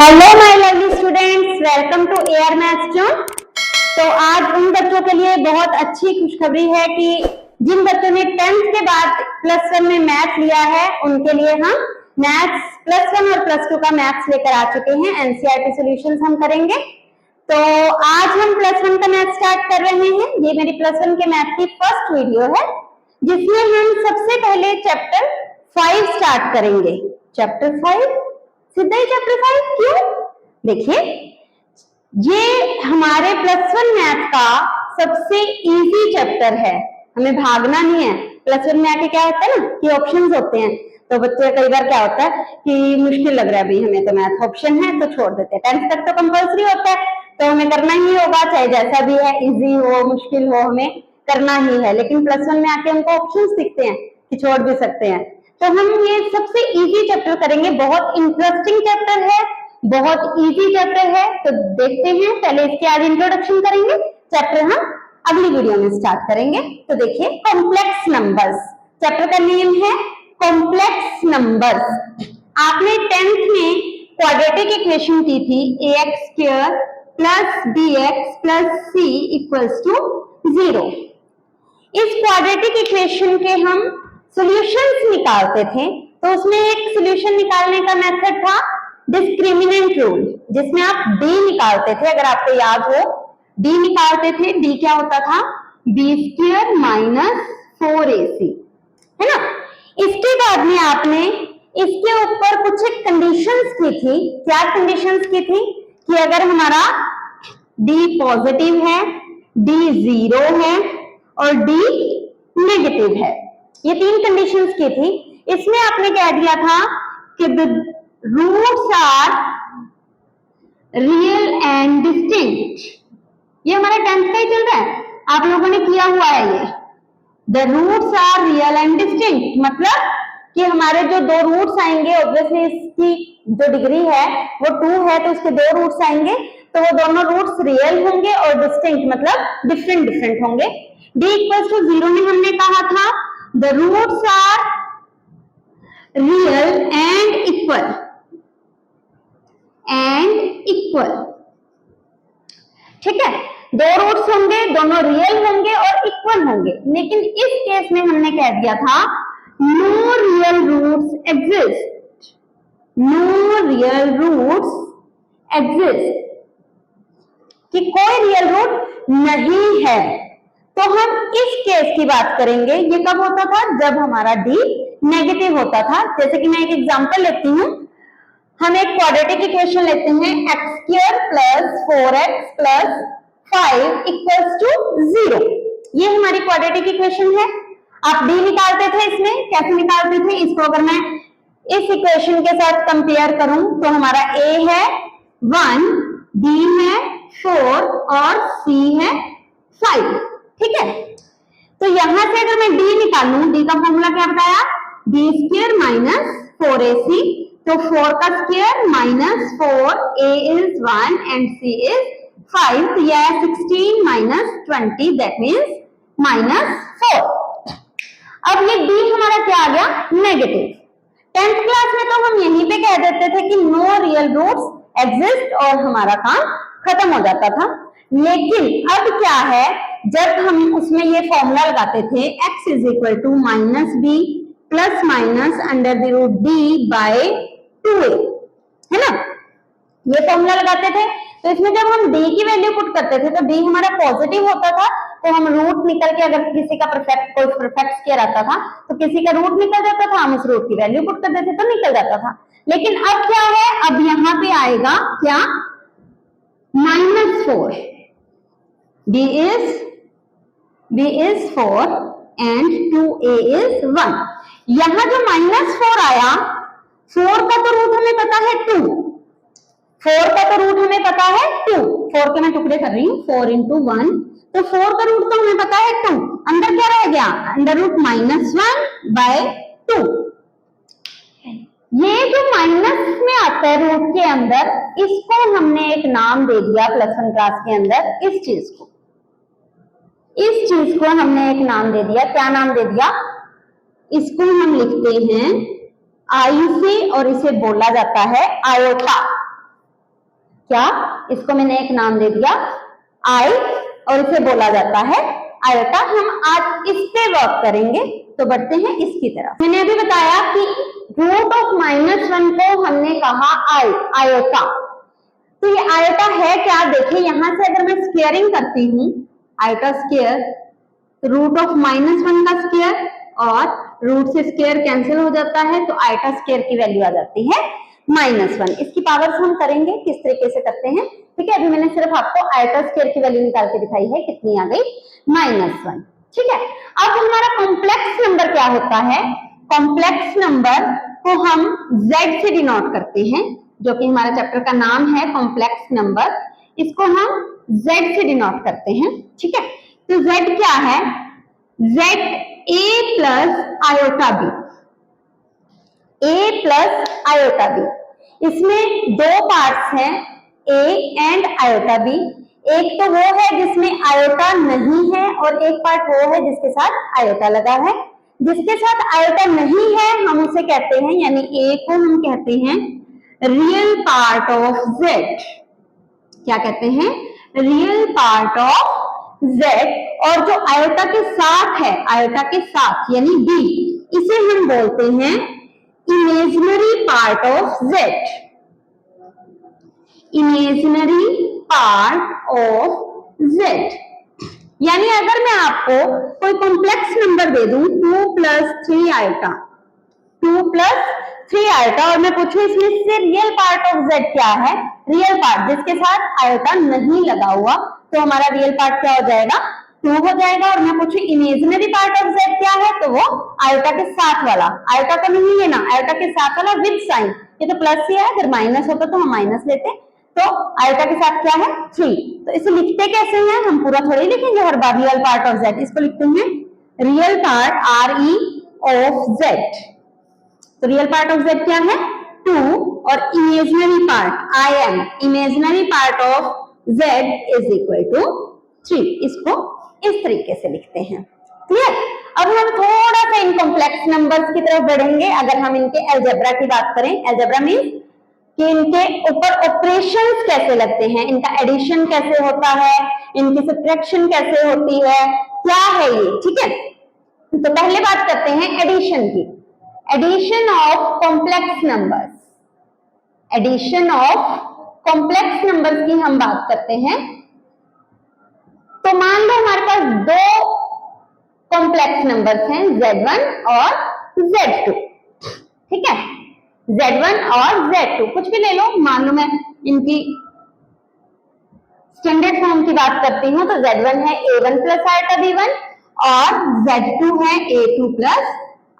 Hello my lovely students, welcome to air maths zone. तो आज उन बच्चों के लिए बहुत अच्छी खुशखबरी है कि जिन बच्चों ने 10th के बाद +1 में मैथ लिया है उनके लिए हम मैथ्स +1 और +2 का मैथ्स लेकर आ चुके हैं। एनसीईआरटी सॉल्यूशंस हम करेंगे। तो आज हम +1 का मैथ स्टार्ट कर रहे हैं। ये मेरी +1 के मैथ की फर्स्ट वीडियो है जिसमें हम सबसे पहले चैप्टर 5 स्टार्ट करेंगे। चैप्टर 5, सीधा ही चैप्टर 5 क्यों? देखिए, ये हमारे +1 मैथ का सबसे इजी चैप्टर है। हमें भागना नहीं है। +1 में आके क्या होता है ना कि ऑप्शंस होते हैं, तो बच्चे कई बार क्या होता है कि मुश्किल लग रहा है, भाई हमें तो मैथ ऑप्शन है तो छोड़ देते हैं। 10th तक तो कंपल्सरी होता है तो हमें करना ही होगा, चाहे जैसा भी है, इजी हो मुश्किल हो, हमें करना ही है। लेकिन +1 में आके हमको ऑप्शंस दिखते हैं कि छोड़ भी सकते हैं। तो हम ये सबसे इजी चैप्टर करेंगे। बहुत इंटरेस्टिंग चैप्टर है, बहुत इजी चैप्टर है। तो देखते हैं, पहले इसके आज इंट्रोडक्शन करेंगे, चैप्टर हम अगली वीडियो में स्टार्ट करेंगे। तो देखिए, कॉम्प्लेक्स नंबर्स चैप्टर का नेम है, कॉम्प्लेक्स नंबर्स। आपने 10th में क्वाड्रेटिक इक्वेशन की थी, ax² + bx + c = 0। इस क्वाड्रेटिक इक्वेशन के हम सॉल्यूशंस निकालते थे, तो उसमें एक सॉल्यूशन निकालने का मेथड था डिस्क्रिमिनेंट रूल, जिसमें आप d निकालते थे। अगर आपको याद हो, d निकालते थे। d क्या होता था? b² - 4ac, है ना। इसके बाद में आपने इसके ऊपर कुछ एक कंडीशंस की थी। क्या कंडीशंस की थी? कि अगर हमारा d पॉजिटिव है, d 0 है और d नेगेटिव है, ये 3 कंडीशंस की थी। इसमें आपने क्या दिया था कि the roots are real and distinct. ये हमारा 10th का ही चल रहा है, आप लोगों ने किया हुआ है ये। The roots are real and distinct मतलब कि हमारे जो 2 रूट्स आएंगे, ऑब्वियसली इसकी जो डिग्री है वो 2 है, तो उसके 2 रूट्स आएंगे, तो वो दोनों रूट्स रियल होंगे और डिस्टिंक्ट मतलब डिफरेंट डिफरेंट होंगे। d = 0 में हमने कहा था the roots are real and equal, ठीक है। 2 रूट्स होंगे, दोनों रियल होंगे और इक्वल होंगे। लेकिन इस केस में हमने कह दिया था no real roots exist, no real roots exist, कि कोई रियल रूट नहीं है। तो हम इस केस की बात करेंगे। ये कब होता था? जब हमारा d नेगेटिव होता था। जैसे कि मैं एक एग्जांपल लेती हूँ। हम एक क्वाड्रेटिक इक्वेशन लेते हैं, x² + 4x + 5 = 0। ये हमारी क्वाड्रेटिक इक्वेशन है। आप d निकालते थे। इसमें कैसे निकालते थे? इसको अगर मैं इस इक्वेशन के साथ कंपेयर करूं तो हमारा a है 1, b है 4 और c है 5, ठीक है। तो यहां से अगर मैं d निकालूं, d का फॉर्मूला क्या बताया? b² - 4ac, तो 4 का square -4, a is 1 and c is 5, तो यह 16 - 20, दैट मीन्स -4। अब ये d हमारा क्या आ गया? नेगेटिव। 10th क्लास में तो हम यहीं पे कह देते थे कि नो रियल रूट्स एग्जिस्ट और हमारा काम खत्म हो जाता था। लेकिन अब क्या है, जब हम उसमें ये फॉर्मूला लगाते थे x = -b ± √d/2a, है ना, ये फॉर्मूला लगाते थे। तो इसमें जब हम d की वैल्यू पुट करते थे तो d हमारा पॉजिटिव होता था, तो हम रूट निकल के, अगर किसी का परफेक्ट स्क्वायर आता था तो किसी का रूट निकल जाता था, हम उस रूट की वैल्यू पुट कर देते तो निकल जाता था। लेकिन अब क्या है? अब यहाँ पे आएगा क्या? -4। b is 4 and 2a is 1। यहां जो -4 आया, 4 का तो रूट हमें पता है 2, 4 का तो रूट हमें पता है 2, 4 के मैं टुकड़े कर रही हूँ, 4 × 1, तो 4 का रूट तो हमें पता है 2। अंदर क्या रह गया? √-1/2। ये जो माइनस में आता है रूट के अंदर, इसको हमने एक नाम दे दिया +1 क्लास के अंदर। इस चीज को हमने एक नाम दे दिया। क्या नाम दे दिया? इसको हम लिखते हैं आई से और इसे बोला जाता है आयोटा। क्या, इसको मैंने एक नाम दे दिया आई और इसे बोला जाता है आयोटा। हम आज इस पे वर्क करेंगे, तो बढ़ते हैं इसकी तरफ। मैंने अभी बताया कि रूट ऑफ -1 को हमने कहा आई, आयोटा। तो ये आयोटा है क्या, देखिए यहां से अगर मैं स्क्वायरिंग करती हूँ, आयोटा स्क्वायर, रूट ऑफ -1 का स्क्वायर और रूट से स्क्वायर कैंसिल हो जाता है, तो आयोटा स्क्वायर की वैल्यू आ जाती है -1। इसकी पावर्स हम करेंगे, किस तरीके से करते हैं, ठीक है। अभी मैंने सिर्फ आपको आयोटा स्क्वायर की वैल्यू निकाल के दिखाई है, कितनी आ गई, -1, ठीक है। अब हमारा कॉम्प्लेक्स नंबर क्या होता है, कॉम्प्लेक्स नंबर को हम z से डिनोट करते हैं, जो कि हमारा चैप्टर का नाम है कॉम्प्लेक्स नंबर, इसको हम z से डिनोट करते हैं, ठीक है। तो z क्या है, z a plus iota b, a plus iota b। इसमें दो पार्ट्स हैं, a एंड आयोटा b। एक तो वो है जिसमें आयोटा नहीं है और एक पार्ट वो है जिसके साथ आयोटा लगा है। जिसके साथ आयोटा नहीं है हम उसे कहते हैं, यानी a को हम कहते हैं रियल पार्ट ऑफ z। क्या कहते हैं, रियल पार्ट ऑफ z। और जो आयोटा के साथ है, आयोटा के साथ यानी b, इसे हम बोलते हैं imaginary part of z, imaginary part of z। यानी अगर मैं आपको कोई कॉम्प्लेक्स नंबर दे दूं 2 + 3 आयोटा, 2 + 3 आयोटा, और मैं पूछूं इसमें से रियल पार्ट ऑफ z क्या है, रियल पार्ट जिसके साथ आयोटा नहीं लगा हुआ, तो हमारा रियल पार्ट क्या हो जाएगा, 2 हो जाएगा। और मैं पूछूं इमेजिनरी पार्ट ऑफ z क्या है, तो वो आयोटा के साथ वाला, आयोटा का नहीं लेना, आयोटा के साथ वाला विद साइन। ये तो प्लस ही है, अगर माइनस होता तो हम माइनस लेते, तो आयोटा के साथ क्या है 3। तो इसे लिखते कैसे हैं, हम पूरा थोड़ी लिखेंगे हर बार रियल पार्ट ऑफ z, इसको लिखते हैं real part RE of z। तो रियल पार्ट ऑफ z क्या है 2 और imaginary part IM, imaginary part of z is equal to 3। इसको इस तरीके से लिखते हैं, क्लियर। अब हम थोड़ा सा इन कॉम्प्लेक्स नंबर्स की तरफ बढ़ेंगे। अगर हम इनके अलजेब्रा की बात करें, अलजेब्रा मींस कि इनके ऊपर ऑपरेशंस कैसे लगते हैं, इनका एडिशन कैसे होता है, इनकी सब्ट्रैक्शन कैसे होती है, क्या है ये, ठीक है। तो पहले बात करते हैं एडिशन की, addition of complex numbers, addition of complex numbers की हम बात करते हैं। तो मान लो हमारे पास दो कॉम्प्लेक्स नंबर्स हैं Z1 और Z2, ठीक है, Z1 और Z2 कुछ भी ले लो। मान लो मैं इनकी स्टैंडर्ड फॉर्म की बात करती हूँ, तो Z1 है A1 + आयोटा B1 और Z2 है A2 +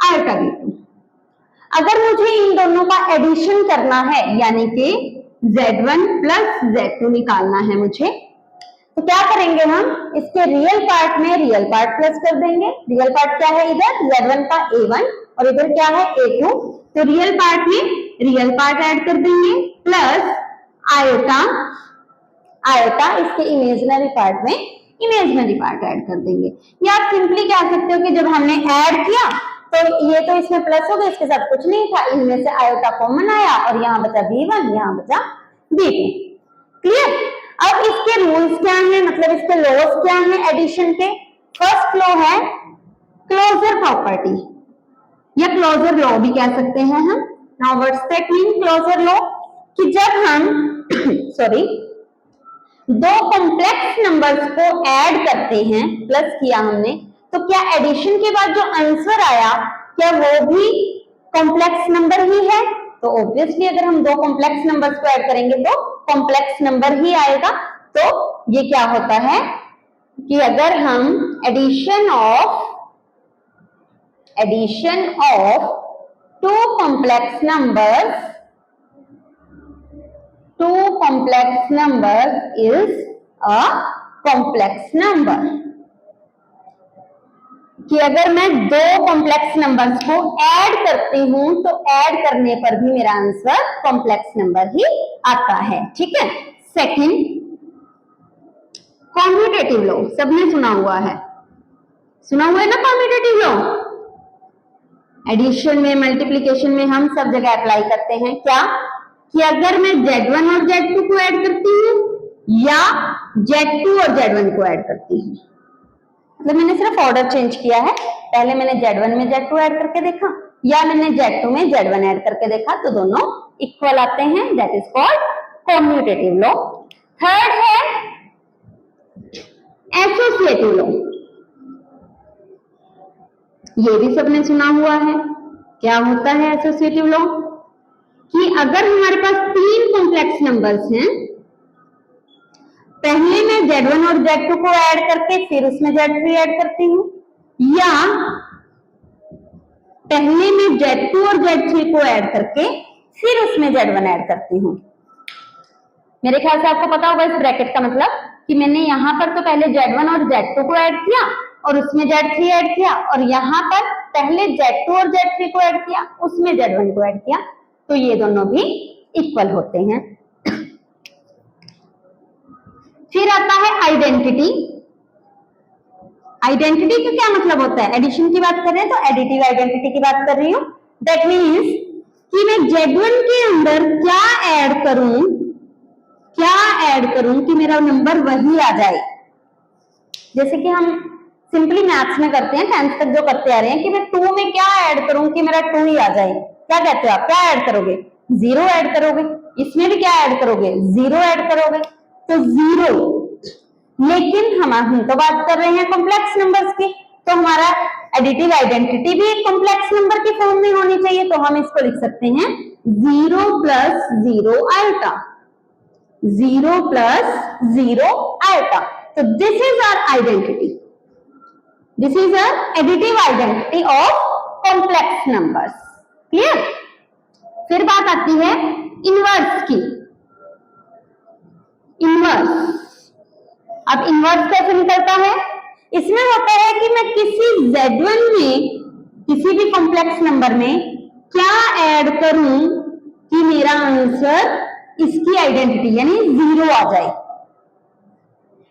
आयोटा B2। अगर मुझे इन दोनों का एडिशन करना है, यानी कि Z1 + Z2 निकालना है मुझे, तो क्या करेंगे हम, इसके रियल पार्ट में रियल पार्ट प्लस कर देंगे। रियल पार्ट क्या है, इधर Z1 का A1 और इधर क्या है A2, तो रियल पार्ट में रियल पार्ट ऐड कर देंगे प्लस आयोटा, आयोटा इसके इमेजिनरी पार्ट में इमेजिनरी पार्ट ऐड कर देंगे। या आप सिंपली क्या सकते हो कि जब हमने ऐड किया तो ये तो इसमें प्लस हो गया, इसके साथ कुछ नहीं था, इनमें से आयोटा कॉमन आया और यहाँ बचा B1, यहाँ बचा B2, क्लियर। अब इसके रूल्स क्या हैं, मतलब इसके लॉज क्या हैं एडिशन के। फर्स्ट लॉ है क्लोजर प्रॉपर्टी या क्लोजर लॉ भी कह सकते हैं हम। Now what's that mean closure law, कि जब हम सॉरी दो कॉम्प्लेक्स नंबर्स को ऐड करते हैं, प्लस किया हमने, तो क्या एडिशन के बाद जो आंसर आया क्या वो भी कॉम्प्लेक्स नंबर ही है, तो ऑब्वियसली अगर हम दो कॉम्प्लेक्स नंबर्स को ऐड करेंगे तो कॉम्प्लेक्स नंबर ही आएगा। तो ये क्या होता है कि अगर हम addition of two complex numbers is a complex number, कि अगर मैं दो कॉम्प्लेक्स नंबर्स को ऐड करती हूं तो ऐड करने पर भी मेरा आंसर कॉम्प्लेक्स नंबर ही आता है, ठीक है। सेकंड, कॉम्यूटेटिव लॉ सबने सुना हुआ है, सुना हुआ है ना कॉम्यूटेटिव लॉ। एडिशन में, मल्टीप्लिकेशन में हम सब जगह अप्लाई करते हैं। क्या कि अगर मैं Z1 और Z2 को ऐड करती हूँ या Z2 और Z1 को ऐड करती हूँ। मतलब मैंने सिर्फ ऑर्डर चेंज किया है, पहले मैंने Z1 में Z2 ऐड करके देखा या मैंने Z2 में Z1 ऐड करके देखा, तो दोनों इक्वल आते हैं, that is called commutative law. Third है एसोसिएटिव लॉ। ये भी सबने सुना हुआ है। क्या होता है एसोसिएटिव लॉ? कि अगर हमारे पास तीन कॉम्प्लेक्स नंबर्स हैं, पहले मैं Z1 और Z2 को ऐड करके फिर उसमें Z3 ऐड करती हूँ, या पहले मैं Z2 और Z3 को ऐड करके फिर उसमें Z1 ऐड करती हूँ। मेरे ख्याल से आपको पता होगा इस ब्रैकेट का मतलब कि मैंने यहाँ पर तो पहले Z1 और Z2 को ऐड किया और उसमें Z3 ऐड किया, और यहाँ पर पहले Z2 और Z3 को ऐड किया, उसमें Z1 को ऐड किया, तो ये दोनों भी इक्वल होते हैं। फिर आता है आइडेंटिटी। आइडेंटिटी का क्या मतलब होता है? एडिशन की बात कर रहे हैं तो एडिटिव आइडेंटिटी की बात कर रही हूँ। दैट मीन्स कि मैं Z1 के अंदर क्या ऐड करूं कि मेरा नंबर वही आ जाए। जैसे कि हम सिंपली मैथ्स में करते हैं, 10th तक जो करते आ रहे हैं कि मैं 2 में क्या ऐड करूं कि मेरा 2 ही आ जाए। क्या कहते हो आप? क्या ऐड करोगे? 0 ऐड करोगे। इसमें भी क्या ऐड करोगे? 0 ऐड करोगे, तो 0। लेकिन हम तो बात कर रहे हैं कॉम्प्लेक्स नंबर्स की, तो हमारा एडिटिव आइडेंटिटी भी एक कॉम्प्लेक्स नंबर की फॉर्म में होनी चाहिए, तो हम इसको लिख सकते हैं 0 प्लस 0 आयोटा। 0 plus 0 iota. तो this is our identity, this is our additive identity of complex numbers. Clear? फिर बात आती है इनवर्स की। इनवर्स, अब इनवर्स कैसे निकलता है? इसमें होता है कि मैं किसी Z1 में, किसी भी कॉम्प्लेक्स नंबर में क्या ऐड करूं कि मेरा आंसर इसकी आइडेंटिटी यानी 0 आ जाए।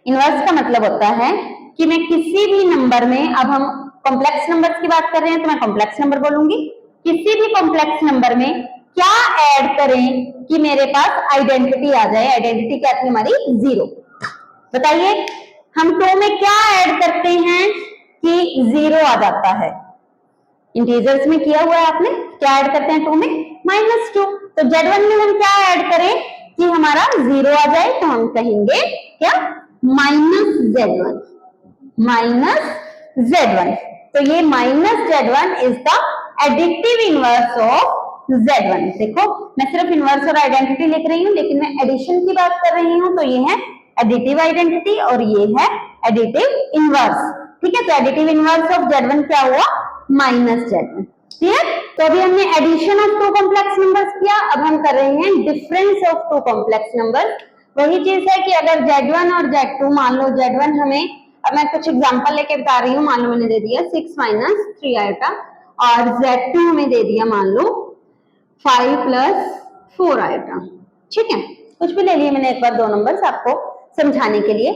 इनवर्स का मतलब होता है कि मैं किसी भी नंबर में, अब हम कॉम्प्लेक्स नंबर्स की बात कर रहे हैं तो मैं कॉम्प्लेक्स नंबर बोलूंगी, किसी भी कॉम्प्लेक्स नंबर में क्या ऐड करें कि मेरे पास आइडेंटिटी आ जाए। आइडेंटिटी क्या थी हमारी? 0। बताइए, हम 2 में क्या ऐड करते हैं कि 0 आ जाता है? इंटीजर्स में किया हुआ है आपने, क्या ऐड करते हैं 2 में? -2। तो Z1 में हम क्या ऐड करें कि हमारा 0 आ जाए? तो हम कहेंगे क्या? -Z1, -Z1। तो ये -Z1 is the additive inverse of Z1। देखो, मैं सिर्फ इनवर्स और आइडेंटिटी लिख रही हूँ, लेकिन मैं एडिशन की बात कर रही हूँ, तो ये है एडिटिव आइडेंटिटी और ये है एडिटिव इनवर्स। ठीक है, तो एडिटिव इनवर्स ऑफ Z1 क्या हुआ? -Z1। क्लियर? तो अभी हमने एडिशन ऑफ 2 कॉम्प्लेक्स नंबर्स किया, अब हम कर रहे हैं डिफरेंस ऑफ 2 कॉम्प्लेक्स नंबर्स। वही चीज है कि अगर Z1 और Z2, मान लो Z1 हमें, अब मैं कुछ एग्जांपल लेके बता रही हूँ, मान लो मैंने दे दिया 6 - 3 आयोटा, और Z2 हमें दे दिया मान लो 5 + 4 आयोटा। ठीक है, कुछ भी ले लिए मैंने एक बार 2 नंबर्स आपको समझाने के लिए।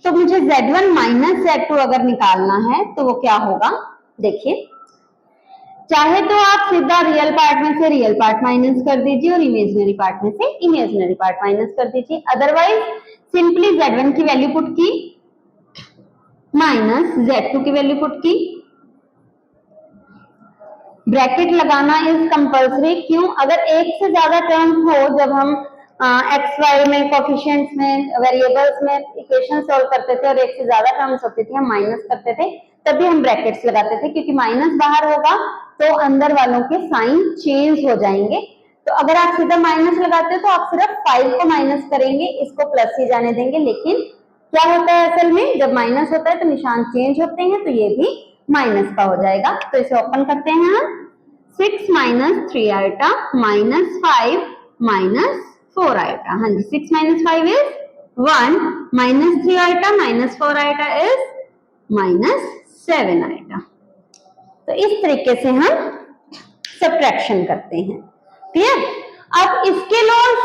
तो मुझे Z1 - Z2 अगर निकालना है तो वो क्या होगा? देखिए, चाहे तो आप सीधा रियल पार्ट में से रियल पार्ट माइनस कर दीजिए और इमेजिनरी पार्ट में से इमेजिनरी पार्ट माइनस कर दीजिए। अदरवाइज सिंपली Z1 की वैल्यू पुट की माइनस Z2 की वैल्यू पुट की। ब्रैकेट लगाना इज कंपल्सरी। क्यों? अगर एक से ज्यादा टर्म हो, जब हम एक्स वाई में, कोफिशिएंट्स में, वेरिएबल्स में इक्वेशन सॉल्व करते थे और एक से ज्यादा टर्म्स होती थी, हम माइनस करते थे, तभी हम ब्रैकेट्स लगाते थे, क्योंकि माइनस बाहर होगा तो अंदर वालों के साइन चेंज हो जाएंगे। तो अगर आप सीधा माइनस लगाते हो तो आप सिर्फ 5 को माइनस करेंगे, इसको प्लस ही जाने देंगे। लेकिन क्या होता है असल में, जब माइनस होता है तो निशान चेंज होते हैं, तो ये भी माइनस का हो जाएगा। तो इसे ओपन करते हैं हम, 6 - 3 आयोटा -5 -4 आयोटा। हाँ जी, 6 - 5 is 1, -3 iota -4 iota is -7 iota. तो इस तरीके से हम सब्ट्रैक्शन करते हैं। क्लियर? अब इसके लॉस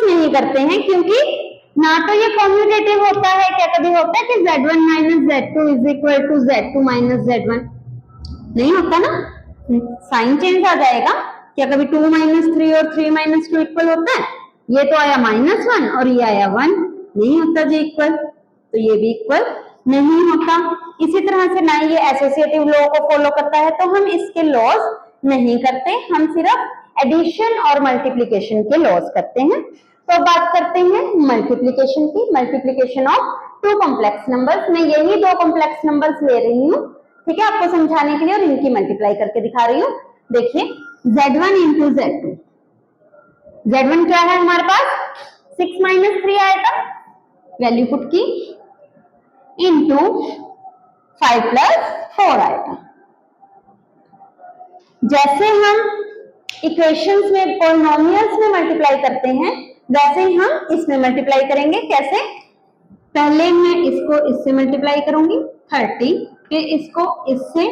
नहीं करते हैं, क्योंकि ना तो ये कॉम्यूटेटिव होता है, क्या कभी होता है कि Z1 - Z2 = Z2 - Z1? नहीं होता ना, साइन चेंज आ जाएगा। क्या कभी 2 - 3 और 3 - 2 इक्वल होता है? ये तो आया -1 और ये आया 1, नहीं होता जी इक्वल, तो ये भी इक्वल नहीं होता। इसी तरह से ना ये एसोसिएटिव लॉ को फॉलो करता है, तो हम इसके लॉज नहीं करते, हम सिर्फ एडिशन और मल्टीप्लिकेशन के लॉज करते हैं। तो बात करते हैं मल्टीप्लिकेशन की, मल्टीप्लिकेशन ऑफ 2 कॉम्प्लेक्स नंबर्स। मैं यही 2 कॉम्प्लेक्स नंबर्स ले रही हूँ, ठीक है, आपको समझाने के लिए, और इनकी मल्टीप्लाई करके दिखा रही हूँ। देखिए Z1 इंटू Z2, Z1 क्या है हमारे पास 6 - 3 आएगा, वैल्यू पुट की, इंटू 5 + 4 आएगा। जैसे हम इक्वेशंस में पॉलिनोमियल्स में मल्टीप्लाई करते हैं, वैसे ही हम इसमें मल्टीप्लाई करेंगे। कैसे? पहले मैं इसको इससे मल्टीप्लाई करूंगी 30, फिर इसको इससे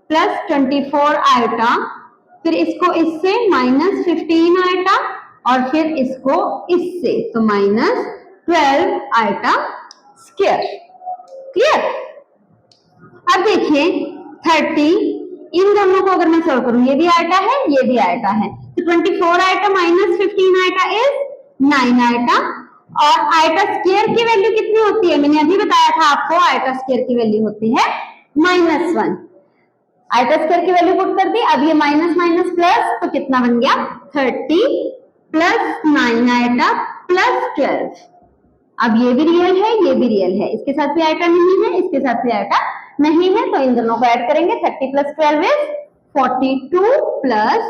प्लस 24 आएगा, फिर इसको इससे -15 आएगा, और फिर इसको इससे, तो -12 आएगा स्क्वायर। क्लियर? अब देखिए 30, इन दोनों को अगर मैं सॉल्व करूं, ये भी आएगा है, ये भी आएगा है, तो 24 आएगा -15 आएगा इज 9 आएगा, और आएगा स्क्वायर की वैल्यू कितनी होती है? मैंने अभी बताया था आपको, आएगा स्क्वायर की वैल्यू होती है -1। आएगा स्क्वायर की वैल्यू पुट कर दी, अब ये माइनस माइनस प्लस, तो कितना बन गया 30 + 9 आएगा +12। अब ये भी रियल है, ये भी रियल है, इसके साथ भी आएगा नहीं है, इसके साथ भी आएगा नहीं है, तो इन दोनों को ऐड करेंगे, 30 + 12 इज 42 +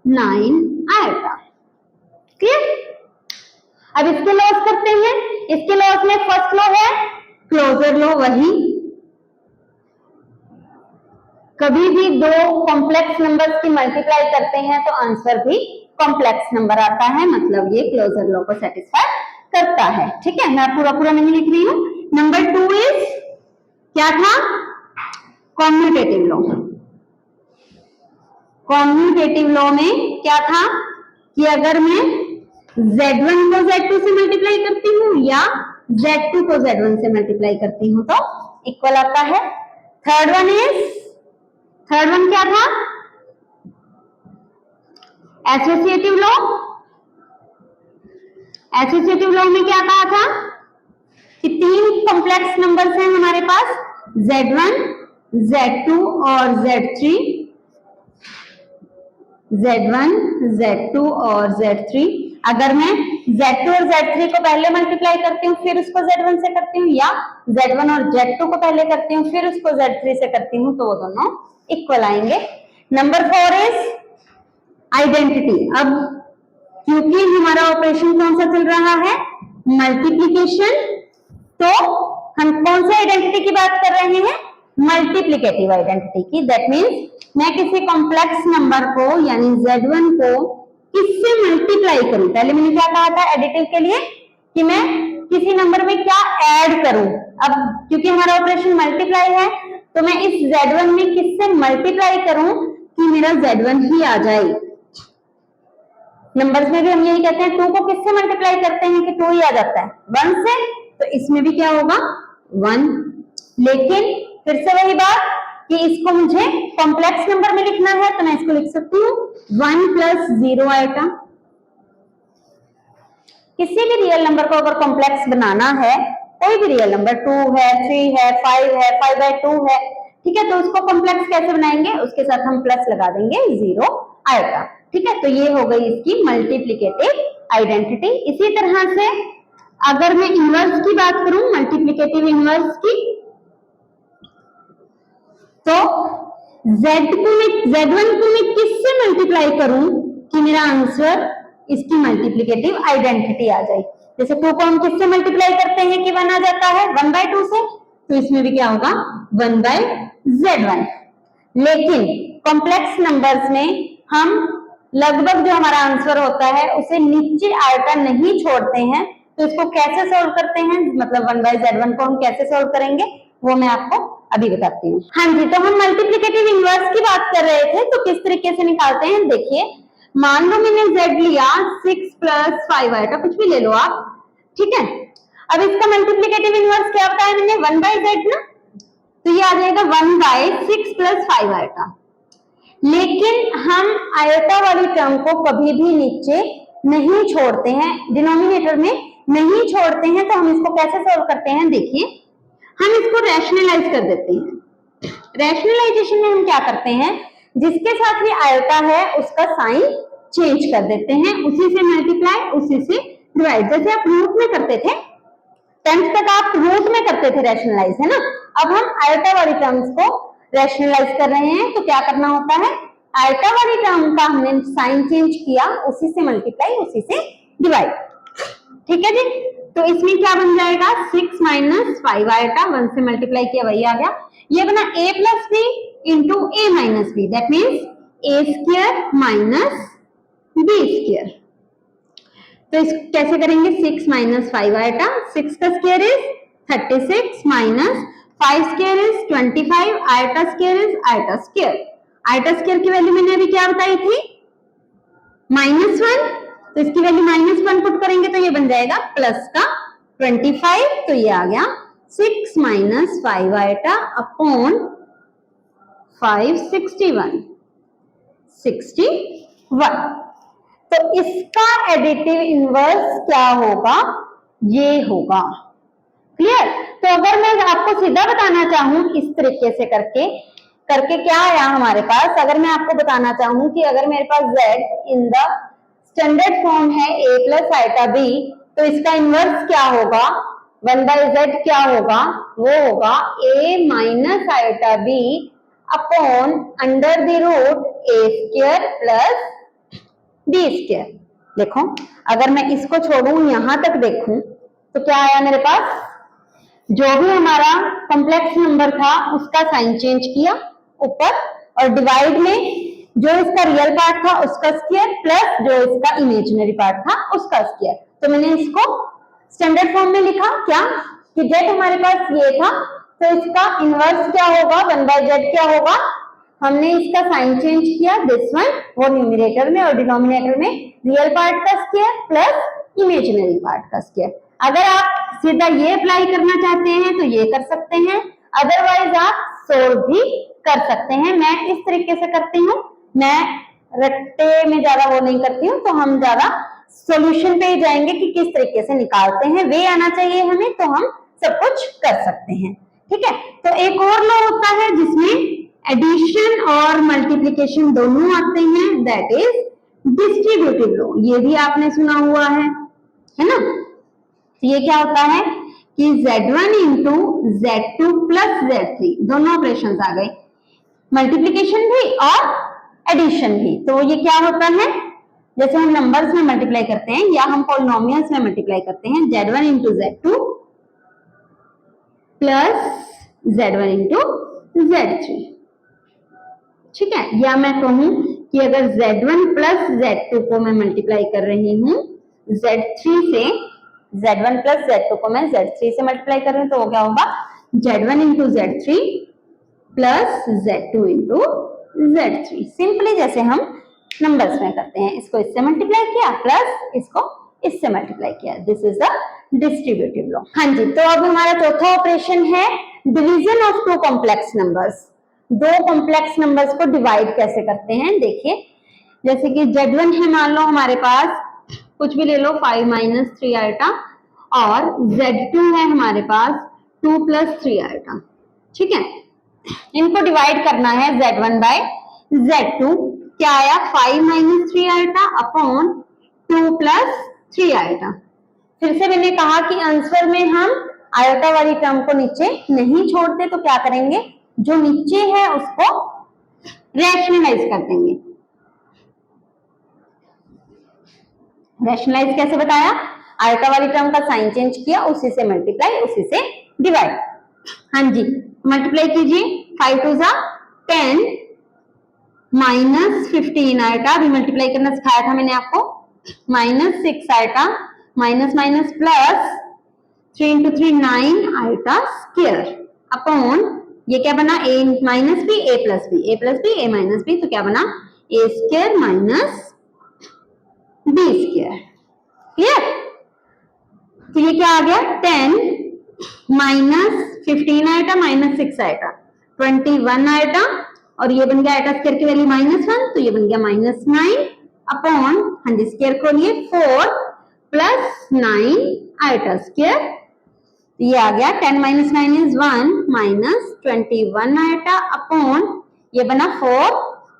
9 आएगा। क्लियर? अब इसके लॉस करते हैं। इसके लॉस में फर्स्ट लॉ है क्लोजर लॉ, वही कभी भी 2 कॉम्प्लेक्स नंबर्स की मल्टीप्लाई करते हैं तो आंसर भी कॉम्प्लेक्स नंबर आता है, मतलब ये क्लोजर लॉ को सेटिस्फाई करता है। ठीक है, मैं पूरा पूरा नहीं लिख रही हूं। नंबर 2 इज क्या था? Commutative law. कॉम्यूटेटिव लॉ में क्या था कि अगर मैं Z1 को Z2 से मल्टीप्लाई करती हूँ या Z2 को Z1 से मल्टीप्लाई करती हूँ तो इक्वल आता है। थर्ड वन क्या था? Associative law. एसोसिएटिव लॉ में क्या कहा था कि 3 कॉम्प्लेक्स नंबर्स हैं हमारे पास, Z1, Z2 और Z3, Z1, Z2 और Z3। अगर मैं Z2 और Z3 को पहले मल्टीप्लाई करती हूँ फिर उसको Z1 से करती हूँ, या Z1 और Z2 को पहले करती हूँ फिर उसको Z3 से करती हूँ, तो वो दोनों इक्वल आएंगे। Number 4 is identity. अब क्योंकि हमारा ऑपरेशन कौन सा चल रहा है? मल्टीप्लिकेशन, तो हम कौन से आइडेंटिटी की बात कर रहे हैं? मल्टीप्लिकेटिव आइडेंटिटी की। दैट मीन्स मैं किसी कॉम्प्लेक्स नंबर को यानी Z1 को किससे मल्टीप्लाई करूं। पहले मैंने क्या कहा था एडिटिव के लिए कि मैं किसी नंबर में क्या ऐड करूं। अब क्योंकि हमारा ऑपरेशन मल्टीप्लाई है तो मैं इस Z1 में किससे मल्टीप्लाई करूं कि मेरा Z1 ही आ जाए। नंबर्स में भी हम यही कहते हैं, 2 को किससे मल्टीप्लाई करते हैं कि 2 ही आ जाता है, 1 से, तो इसमें भी क्या होगा 1। लेकिन फिर से वही बात कि इसको मुझे कॉम्प्लेक्स नंबर में लिखना है तो मैं इसको लिख सकती हूँ 1 + 0 आएगा। किसी भी रियल नंबर को अगर कॉम्प्लेक्स बनाना है, कोई भी रियल नंबर 2 है, 3 है, 5 है, 5/2 है, ठीक है, तो उसको कॉम्प्लेक्स कैसे बनाएंगे? उसके साथ हम प्लस लगा देंगे, 0 आएगा। ठीक है, तो ये हो गई इसकी मल्टीप्लिकेटिव आइडेंटिटी। इसी तरह से अगर मैं इनवर्स की बात करूं, मल्टीप्लिकेटिव इनवर्स की, तो Z1 को मैं किससे मल्टीप्लाई करूं कि मेरा आंसर इसकी मल्टीप्लिकेटिव आइडेंटिटी आ जाए। जैसे 2 को हम किससे मल्टीप्लाई करते हैं कि 1 आ जाता है, 1/2 से, तो इसमें भी क्या होगा 1/Z1। लेकिन कॉम्प्लेक्स नंबर्स में हम लगभग जो हमारा आंसर होता है उसे नीचे आइटा नहीं छोड़ते हैं, तो इसको कैसे सॉल्व करते हैं, मतलब 1/Z1 को हम कैसे सॉल्व करेंगे वो मैं आपको अभी बताती हूँ। हाँ जी, तो हम मल्टीप्लिकेटिव इनवर्स की बात कर रहे थे, तो किस तरीके से निकालते हैं देखिए। मान लो मैंने Z लिया, 6 + 5 आएगा, कुछ भी ले लो आप, ठीक है। अब इसका मल्टीप्लिकेटिव इनवर्स क्या होता है, मैंने 1/Z ना, तो ये आ जाएगा 1/6 + 5 आएगा। लेकिन हम आयोटा वाली टर्म को कभी भी नीचे नहीं छोड़ते हैं, डिनोमिनेटर में नहीं छोड़ते हैं। तो हम इसको कैसे सॉल्व करते हैं, देखिए हम इसको रैशनलाइज कर देते हैं। रैशनलाइजेशन में हम क्या करते हैं, जिसके साथ भी आयोटा है उसका साइन चेंज कर देते हैं, उसी से मल्टीप्लाई उसी से डिवाइड। जैसे आप रूट में करते थे, 10th तक आप रूट में करते थे रैशनलाइज, है ना। अब हम आयोटा वाली टर्म्स को रैशनलाइज कर रहे हैं, तो क्या करना होता है, आयोटा वाली टर्म का हमने साइन चेंज किया, उसी से मल्टीप्लाई उसी से डिवाइड। ठीक है जी। तो इसमें क्या बन जाएगा, 6 माइनस 5 आयोटा, 1 से मल्टीप्लाई किया वही आ गया। ये बना a plus b into a minus b, that means a square minus b square. तो इस कैसे करेंगे, 6 माइनस 5 आयोटा, 6 का square is 36 minus 5 square is 25, iota square is iota square. Iota square की वैल्यू मैंने अभी क्या बताई थी, -1, तो इसकी वैल्यू -1 पुट करेंगे तो ये बन जाएगा प्लस का 25, तो ये आ गया 6 माइनस 5 आयोटा अपॉन 5 61। तो इसका एडिटिव इनवर्स क्या होगा, ये होगा। क्लियर। तो अगर मैं आपको सीधा बताना चाहूं इस तरीके से करके क्या आया हमारे पास, अगर मैं आपको बताना चाहूं कि अगर मेरे पास z in the standard form है a प्लस आयोटा b, तो इसका इनवर्स क्या होगा, 1/z क्या होगा, वो होगा a minus iota b upon under the root a square plus b square. देखो अगर मैं इसको छोड़ू यहां तक देखूं तो क्या आया मेरे पास, जो भी हमारा कॉम्प्लेक्स नंबर था उसका साइन चेंज किया ऊपर, और डिवाइड में जो इसका रियल पार्ट था उसका स्क्वायर प्लस जो इसका इमेजिनरी पार्ट था उसका स्क्वायर। तो मैंने इसको स्टैंडर्ड फॉर्म में लिखा क्या, कि z हमारे पास ये था, तो इसका इनवर्स क्या होगा, 1/z क्या होगा, हमने इसका साइन चेंज किया, दिस वन, वो न्यूमरेटर में और डिनोमिनेटर में रियल पार्ट का स्क्वायर प्लस इमेजिनरी पार्ट का स्क्वायर। अगर आप सीधा ये अप्लाई करना चाहते हैं तो ये कर सकते हैं, अदरवाइज आप सोल्व भी कर सकते हैं। मैं इस तरीके से करती हूँ, मैं रट्टे में ज्यादा वो नहीं करती हूँ, तो हम ज्यादा सॉल्यूशन पे ही जाएंगे कि किस तरीके से निकालते हैं, वे आना चाहिए हमें, तो हम सब कुछ कर सकते हैं। ठीक है। तो एक और लॉ होता है जिसमें एडिशन और मल्टीप्लिकेशन दोनों आते हैं, दैट इज डिस्ट्रीब्यूटिव लॉ। ये भी आपने सुना हुआ है ना। ये क्या होता है कि z1 into z2 plus z3 दोनों ऑपरेशन आ गए, मल्टीप्लीकेशन भी और एडिशन भी। तो ये क्या होता है, जैसे हम नंबर्स में मल्टीप्लाई करते हैं या हम पॉलिनोमियल्स में मल्टीप्लाई करते हैं, z1 into z2 plus z1 into z3। ठीक है। या मैं कहूं कि अगर z1 प्लस z2 को मैं मल्टीप्लाई कर रही हूं z3 से, z1 प्लस z2 को मैं z3 से मल्टीप्लाई कर रही हूं, तो वो क्या होगा, z1 into z3 plus z2 into z3। Simply जैसे हम नंबर्स में करते हैं, इसको इससे मल्टीप्लाई किया प्लस इसको इससे मल्टीप्लाई किया, this is the distributive law. हाँ जी। तो अब हमारा चौथा ऑपरेशन है division of two complex numbers. दो कॉम्प्लेक्स नंबर्स को डिवाइड कैसे करते हैं, देखिए जैसे कि z1 है, मान लो हमारे पास कुछ भी ले लो 5 माइनस 3 आयोटा, और z2 है हमारे पास 2 प्लस 3 आयोटा। ठीक है। इनको डिवाइड करना है z1 बाय z2, क्या आया, 5 minus 3 iota upon 2 plus 3 iota. फिर से मैंने कहा कि आंसर में हम आयोटा वाली टर्म को नीचे नहीं छोड़ते, तो क्या करेंगे, जो नीचे है उसको रैशनलाइज कर देंगे। रैशनलाइज कैसे बताया, आयोटा वाली टर्म का साइन चेंज किया, उसी से मल्टीप्लाई उसी से डिवाइड। हाँ जी, मल्टीप्लाई कीजिए, 5 2 जा 10 माइनस 15 आयोटा, अभी मल्टीप्लाई करना सिखाया था मैंने आपको, minus 6 iota, minus minus plus 3 into 3 9 iota square upon, ये क्या बना, a minus b a plus b, a plus b a minus b, तो क्या बना, a square minus b square. Clear. तो ये क्या आ गया, 10 minus 15 iota minus 6 iota 21 iota, और ये बन गया आइटा स्क्वायर की वैल्यू -1, तो ये बन गया -9 अपॉन, हाँ जी स्क्वायर खोलिए, 4 प्लस 9 आइटा स्क्वायर, ये आ गया 10 - 9 इज 1 -21 आइटा अपॉन, ये बना 4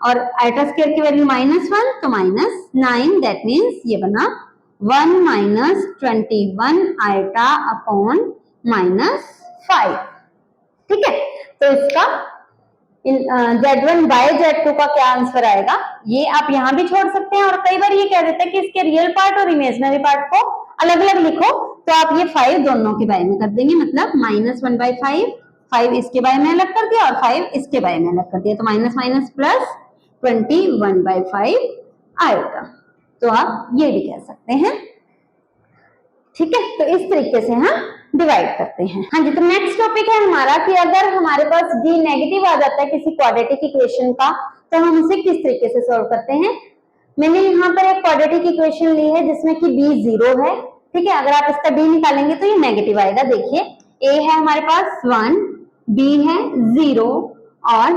और आइटा स्क्वायर की वैल्यू -1 तो -9, दैट मीन्स ये बना 1 - 21 आइटा अपॉन -5। ठीक है, तो इसका Z1 बाय Z2 का क्या आंसर आएगा, ये आप यहाँ भी छोड़ सकते हैं। और कई बार ये कह देते हैं कि इसके रियल पार्ट और इमेजिनरी पार्ट को अलग अलग लिखो, तो आप ये 5 दोनों के बारे में कर देंगे, मतलब -1/5, 5 इसके बारे में अलग कर दिया और 5 इसके बारे में अलग कर दिया, तो माइनस माइनस प्लस 21/5 आएगा। तो आप ये भी कह सकते हैं। ठीक है, तो इस तरीके से हम डिवाइड करते हैं। हाँ जी, तो नेक्स्ट टॉपिक है हमारा कि अगर हमारे पास d नेगेटिव आ जाता है किसी क्वाड्रेटिक इक्वेशन का, तो हम उसे किस तरीके से सॉल्व करते हैं। मैंने यहाँ पर एक क्वाड्रेटिक इक्वेशन ली है जिसमें कि b 0 है। ठीक है, अगर आप इसका d निकालेंगे तो ये नेगेटिव आएगा। देखिए a है हमारे पास 1, b है 0 और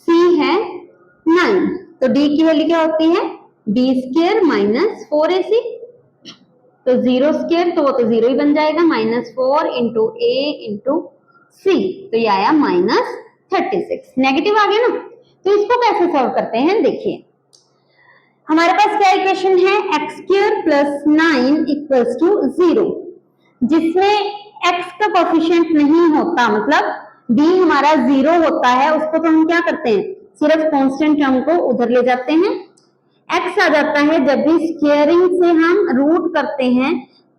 c है 9, तो d की वैल्यू क्या होती है, b² - 4ac, तो 0 स्क्वायर तो वो तो 0 ही बन जाएगा, -4 × a × c, तो ये आया -36, नेगेटिव आ गया ना। तो इसको कैसे सॉल्व करते हैं, देखिए हमारे पास क्या इक्वेशन है, x² + 9 = 0, जिसमें x का कोफिशिएंट नहीं होता, मतलब b हमारा 0 होता है, उसको तो हम क्या करते हैं, सिर्फ कांस्टेंट टर्म को उधर ले जाते हैं। x आ जाता है, जब भी स्क्वायरिंग से हम रूट करते हैं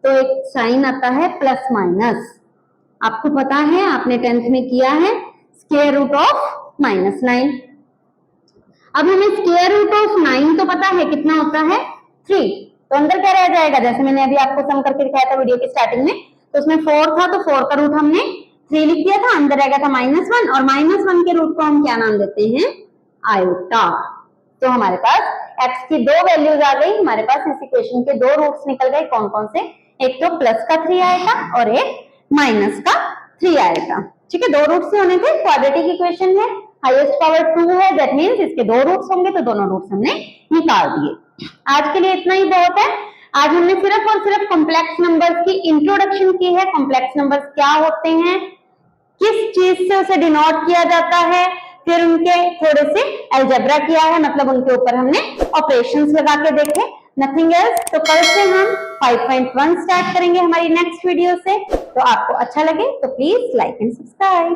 तो एक साइन आता है प्लस माइनस, आपको पता है, आपने 10th में किया है, स्क्वायर रूट ऑफ -9। अब हमें स्क्वायर रूट ऑफ 9 तो पता है कितना होता है, 3, तो अंदर क्या रह जाएगा, जैसे मैंने अभी आपको सम करके दिखाया था वीडियो की स्टार्टिंग में, तो उसमें 4 था, तो 4 का रूट हमने 3 लिख दिया था, अंदर रहेगा था -1, और -1 के रूट को हम क्या नाम देते हैं, आयोटा। तो हमारे पास x की 2 वैल्यूज आ गई, हमारे पास इस इक्वेशन के 2 रूट्स निकल गए, कौन कौन से, एक तो प्लस का 3 आएगा और एक माइनस का 3 आएगा। ठीक है, 2 रूट्स से होने थे, क्वाड्रेटिक इक्वेशन है, हाईएस्ट पावर 2 है, दैट मींस इसके 2 रूट्स होंगे, तो दोनों रूट्स हमने निकाल दिए। आज के लिए इतना ही बहुत है। आज हमने सिर्फ और सिर्फ कॉम्प्लेक्स नंबर्स की इंट्रोडक्शन की है, कॉम्प्लेक्स नंबर्स क्या होते हैं, किस चीज से उसे डिनोट किया जाता है, फिर उनके थोड़े से अलजेब्रा किया है, मतलब उनके ऊपर हमने ऑपरेशंस लगा के देखे, नथिंग एल्स। तो कल से हम 5.1 स्टार्ट करेंगे हमारी नेक्स्ट वीडियो से। तो आपको अच्छा लगे तो प्लीज लाइक एंड सब्सक्राइब।